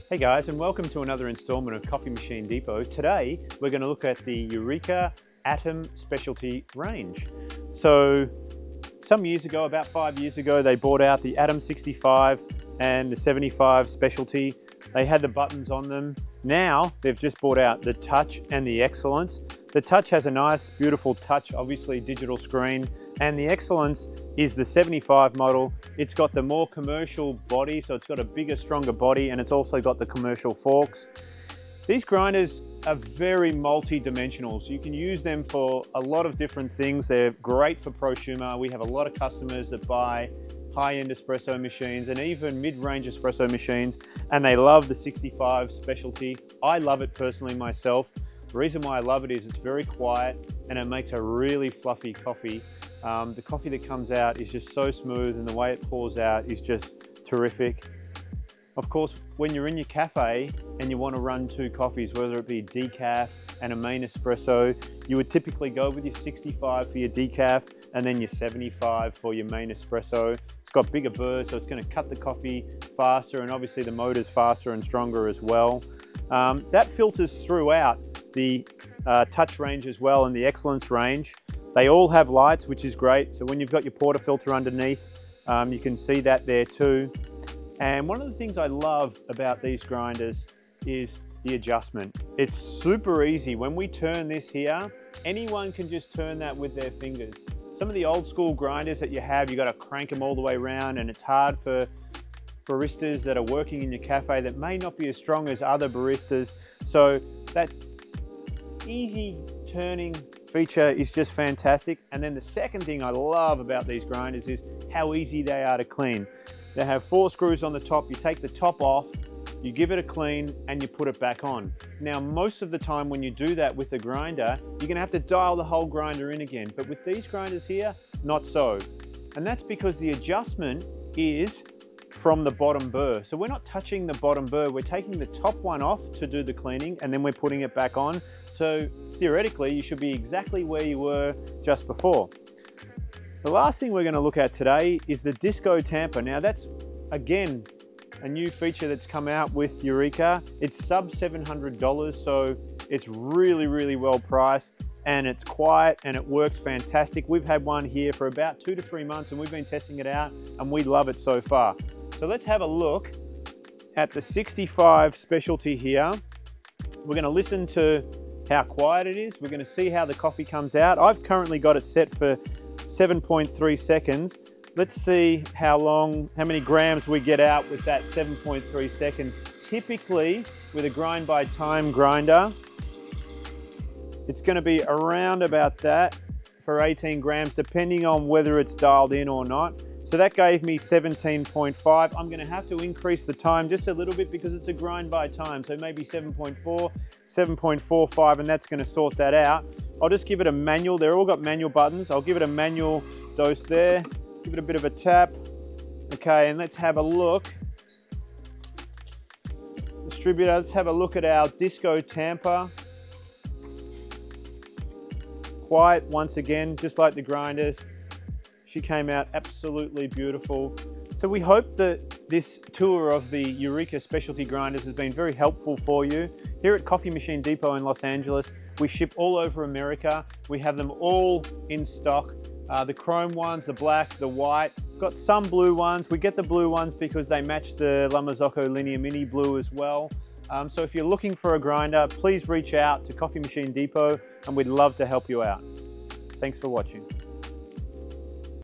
Hey guys, and welcome to another installment of Coffee Machine Depot. Today we're going to look at the Eureka Atom Specialty range. So some years ago, about 5 years ago, they brought out the Atom 65 and the 75 Specialty. They had the buttons on them. Now they've just brought out the Touch and the Excellence. The Touch has a nice, beautiful touch, obviously digital screen, and the Excellence is the 75 model. It's got the more commercial body, so it's got a bigger, stronger body, and it's also got the commercial forks. These grinders are very multi-dimensional, so you can use them for a lot of different things. They're great for prosumer. We have a lot of customers that buy high-end espresso machines and even mid-range espresso machines, and they love the 65 Specialty. I love it personally myself. The reason why I love it is it's very quiet and it makes a really fluffy coffee. The coffee that comes out is just so smooth, and the way it pours out is just terrific. Of course, when you're in your cafe and you want to run two coffees, whether it be decaf and a main espresso, you would typically go with your 65 for your decaf and then your 75 for your main espresso. It's got bigger burrs, so it's going to cut the coffee faster, and obviously the motor's faster and stronger as well. That filters throughout the Touch range as well, and the Excellence range. They all have lights, which is great. So when you've got your portafilter underneath, you can see that there too. And one of the things I love about these grinders is the adjustment. It's super easy. When we turn this here, anyone can just turn that with their fingers. Some of the old school grinders that you have, you got to crank them all the way around, and it's hard for baristas that are working in your cafe that may not be as strong as other baristas. So that easy turning feature is just fantastic. And then the second thing I love about these grinders is how easy they are to clean. They have 4 screws on the top. You take the top off, you give it a clean, and you put it back on. Now, most of the time when you do that with the grinder, you're gonna have to dial the whole grinder in again. But with these grinders here, not so. And that's because the adjustment is from the bottom burr. So we're not touching the bottom burr, we're taking the top one off to do the cleaning, and then we're putting it back on. So theoretically, you should be exactly where you were just before. The last thing we're going to look at today is the Disco Tamper. Now that's, again, a new feature that's come out with Eureka. It's sub $700, so it's really, really well priced, and it's quiet and it works fantastic. We've had one here for about 2 to 3 months, and we've been testing it out, and we love it so far. So let's have a look at the 65 Specialty here. We're going to listen to how quiet it is. We're going to see how the coffee comes out. I've currently got it set for 7.3 seconds. Let's see how many grams we get out with that 7.3 seconds. Typically, with a grind by time grinder, it's going to be around about that for 18 grams, depending on whether it's dialed in or not. So that gave me 17.5. I'm going to have to increase the time just a little bit because it's a grind by time. So maybe 7.4, 7.45, and that's going to sort that out. I'll just give it a manual. They're all got manual buttons. I'll give it a manual dose there. Give it a bit of a tap. Okay, and let's have a look. Distributor, let's have a look at our Disco Tamper. Quiet once again, just like the grinders. She came out absolutely beautiful. So we hope that this tour of the Eureka Specialty Grinders has been very helpful for you. Here at Coffee Machine Depot in Los Angeles, we ship all over America. We have them all in stock. The chrome ones, the black, the white. Got some blue ones. We get the blue ones because they match the La Marzocco Linea Mini blue as well. So if you're looking for a grinder, please reach out to Coffee Machine Depot, and we'd love to help you out. Thanks for watching.